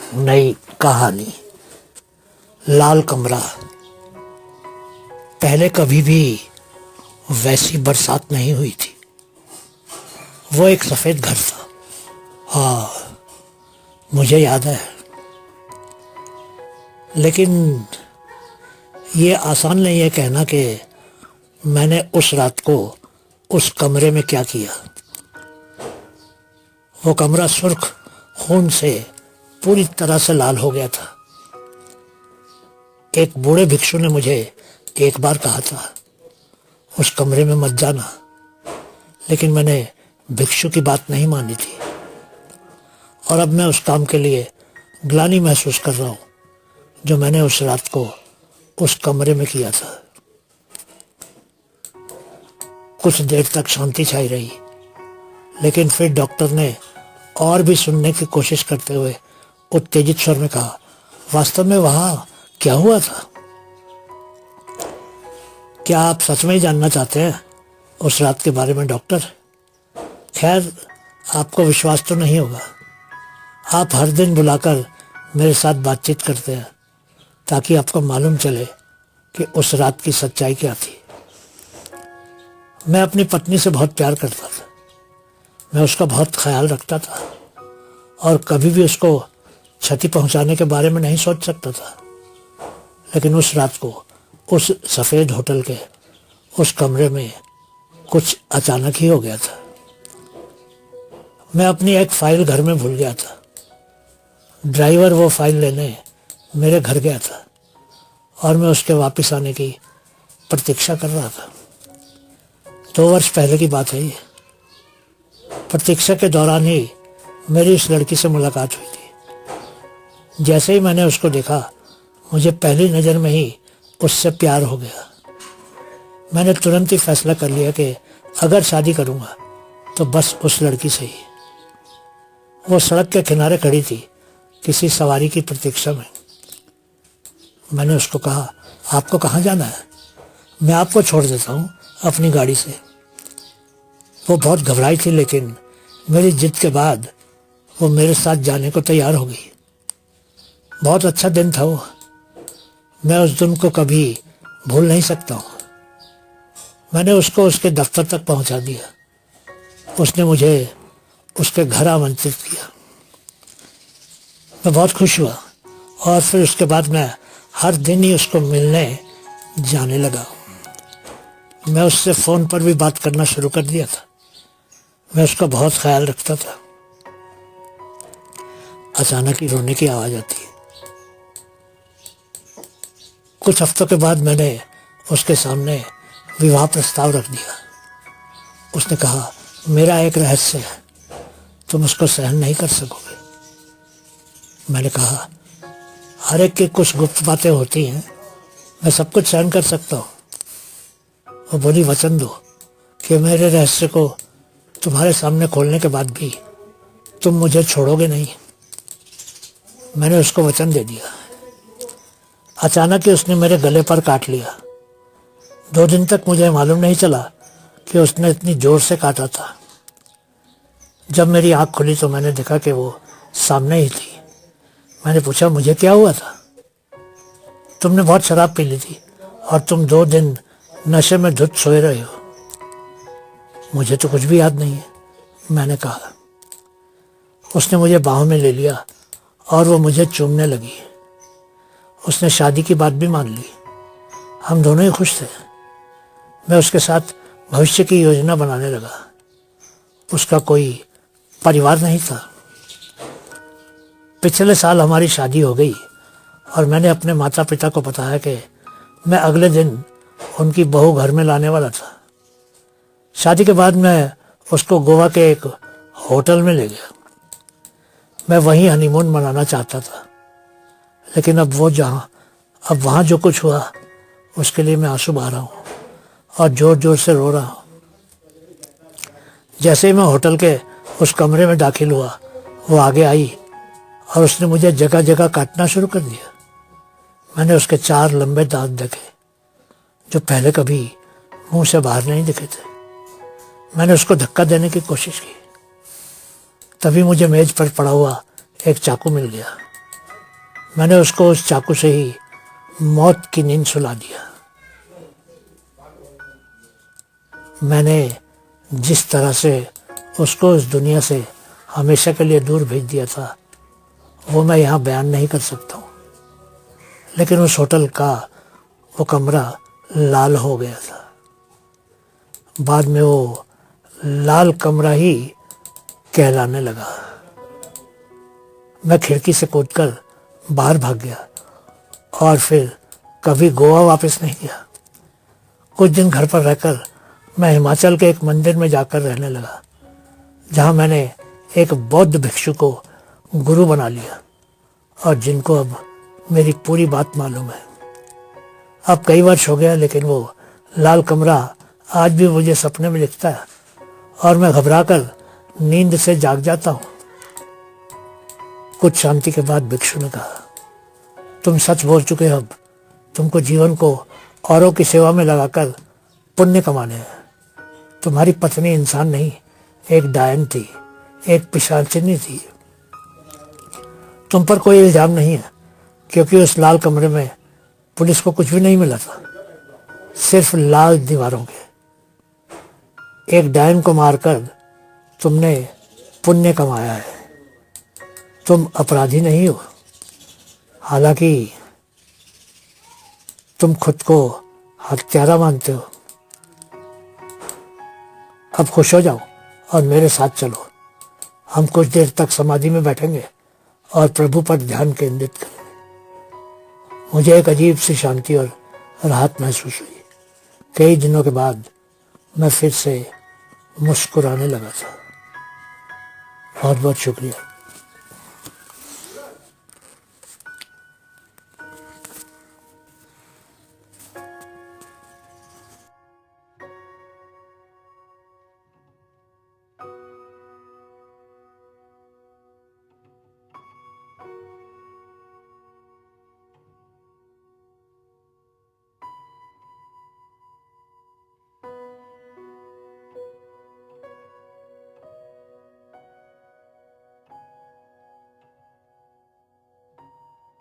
नई कहानी। लाल कमरा। पहले कभी भी वैसी बरसात नहीं हुई थी। वो एक सफेद घर था। हाँ, मुझे याद है। लेकिन ये आसान नहीं है कहना कि मैंने उस रात को उस कमरे में क्या किया। वो कमरा सुर्ख खून से पूरी तरह से लाल हो गया था। एक बूढ़े भिक्षु ने मुझे एक बार कहा था उस कमरे में मत जाना, लेकिन मैंने भिक्षु की बात नहीं मानी थी। और अब मैं उस काम के लिए ग्लानि महसूस कर रहा हूँ जो मैंने उस रात को उस कमरे में किया था। कुछ देर तक शांति छाई रही, लेकिन फिर डॉक्टर ने और भी सुनने की कोशिश करते हुए उत्तेजित स्वर में कहा, वास्तव में वहां क्या हुआ था? क्या आप सच में ही जानना चाहते हैं उस रात के बारे में डॉक्टर? खैर, आपको विश्वास तो नहीं होगा। आप हर दिन बुलाकर मेरे साथ बातचीत करते हैं ताकि आपको मालूम चले कि उस रात की सच्चाई क्या थी। मैं अपनी पत्नी से बहुत प्यार करता था। मैं उसका बहुत ख्याल रखता था और कभी भी उसको क्षति पहुंचाने के बारे में नहीं सोच सकता था। लेकिन उस रात को उस सफ़ेद होटल के उस कमरे में कुछ अचानक ही हो गया था। मैं अपनी एक फाइल घर में भूल गया था। ड्राइवर वो फाइल लेने मेरे घर गया था और मैं उसके वापस आने की प्रतीक्षा कर रहा था। 2 वर्ष पहले की बात है ये। प्रतीक्षा के दौरान ही मेरी उस लड़की से मुलाकात हुई थी। जैसे ही मैंने उसको देखा, मुझे पहली नज़र में ही उससे प्यार हो गया। मैंने तुरंत ही फैसला कर लिया कि अगर शादी करूँगा तो बस उस लड़की से ही। वो सड़क के किनारे खड़ी थी, किसी सवारी की प्रतीक्षा में। मैंने उसको कहा, आपको कहाँ जाना है? मैं आपको छोड़ देता हूँ अपनी गाड़ी से। वो बहुत घबराई थी, लेकिन मेरी जिद के बाद वो मेरे साथ जाने को तैयार हो गई। बहुत अच्छा दिन था वो। मैं उस दिन को कभी भूल नहीं सकता हूँ। मैंने उसको उसके दफ्तर तक पहुँचा दिया। उसने मुझे उसके घर आमंत्रित किया। मैं बहुत खुश हुआ और फिर उसके बाद मैं हर दिन ही उसको मिलने जाने लगा। मैं उससे फ़ोन पर भी बात करना शुरू कर दिया था। मैं उसका बहुत ख्याल रखता था। अचानक ही रोने की आवाज़ आती है। कुछ हफ्तों के बाद मैंने उसके सामने विवाह प्रस्ताव रख दिया। उसने कहा, मेरा एक रहस्य है, तुम उसको सहन नहीं कर सकोगे। मैंने कहा, हर एक की कुछ गुप्त बातें होती हैं, मैं सब कुछ सहन कर सकता हूँ। वो बोली, वचन दो कि मेरे रहस्य को तुम्हारे सामने खोलने के बाद भी तुम मुझे छोड़ोगे नहीं। मैंने उसको वचन दे दिया। अचानक ही उसने मेरे गले पर काट लिया। 2 दिन तक मुझे मालूम नहीं चला कि उसने इतनी जोर से काटा था। जब मेरी आँख खुली तो मैंने देखा कि वो सामने ही थी। मैंने पूछा, मुझे क्या हुआ था? तुमने बहुत शराब पी ली थी और तुम 2 दिन नशे में धुत सोए रहे हो। मुझे तो कुछ भी याद नहीं है, मैंने कहा। उसने मुझे बाहों में ले लिया और वो मुझे चूमने लगी। उसने शादी की बात भी मान ली। हम दोनों ही खुश थे। मैं उसके साथ भविष्य की योजना बनाने लगा। उसका कोई परिवार नहीं था। पिछले साल हमारी शादी हो गई और मैंने अपने माता पिता को बताया कि मैं अगले दिन उनकी बहू घर में लाने वाला था। शादी के बाद मैं उसको गोवा के एक होटल में ले गया। मैं वहीं हनीमून मनाना चाहता था, लेकिन अब वहाँ जो कुछ हुआ उसके लिए मैं आंसू बहा रहा हूँ और जोर जोर से रो रहा हूँ। जैसे ही मैं होटल के उस कमरे में दाखिल हुआ, वो आगे आई और उसने मुझे जगह जगह काटना शुरू कर दिया। मैंने उसके 4 लंबे दांत देखे जो पहले कभी मुंह से बाहर नहीं दिखे थे। मैंने उसको धक्का देने की कोशिश की। तभी मुझे मेज पर पड़ा हुआ एक चाकू मिल गया। मैंने उसको उस चाकू से ही मौत की नींद सुला दिया। मैंने जिस तरह से उसको इस दुनिया से हमेशा के लिए दूर भेज दिया था वो मैं यहाँ बयान नहीं कर सकता हूँ, लेकिन उस होटल का वो कमरा लाल हो गया था। बाद में वो लाल कमरा ही कहलाने लगा। मैं खिड़की से कूदकर बाहर भाग गया और फिर कभी गोवा वापस नहीं गया। कुछ दिन घर पर रहकर मैं हिमाचल के एक मंदिर में जाकर रहने लगा, जहाँ मैंने एक बौद्ध भिक्षु को गुरु बना लिया और जिनको अब मेरी पूरी बात मालूम है। अब कई वर्ष हो गया, लेकिन वो लाल कमरा आज भी मुझे सपने में दिखता है और मैं घबराकर नींद से जाग जाता हूँ। कुछ शांति के बाद भिक्षु ने कहा, तुम सच बोल चुके हो, अब तुमको जीवन को औरों की सेवा में लगाकर पुण्य कमाने हैं। तुम्हारी पत्नी इंसान नहीं, एक डायन थी, एक पिशाचिनी थी। तुम पर कोई इल्जाम नहीं है, क्योंकि उस लाल कमरे में पुलिस को कुछ भी नहीं मिला था, सिर्फ लाल दीवारों के। एक डायन को मारकर तुमने पुण्य कमाया है। तुम अपराधी नहीं हो, हालांकि तुम खुद को हत्यारा मानते हो। अब खुश हो जाओ और मेरे साथ चलो। हम कुछ देर तक समाधि में बैठेंगे और प्रभु पर ध्यान केंद्रित करेंगे। मुझे एक अजीब सी शांति और राहत महसूस हुई। कई दिनों के बाद मैं फिर से मुस्कुराने लगा था। बहुत बहुत शुक्रिया।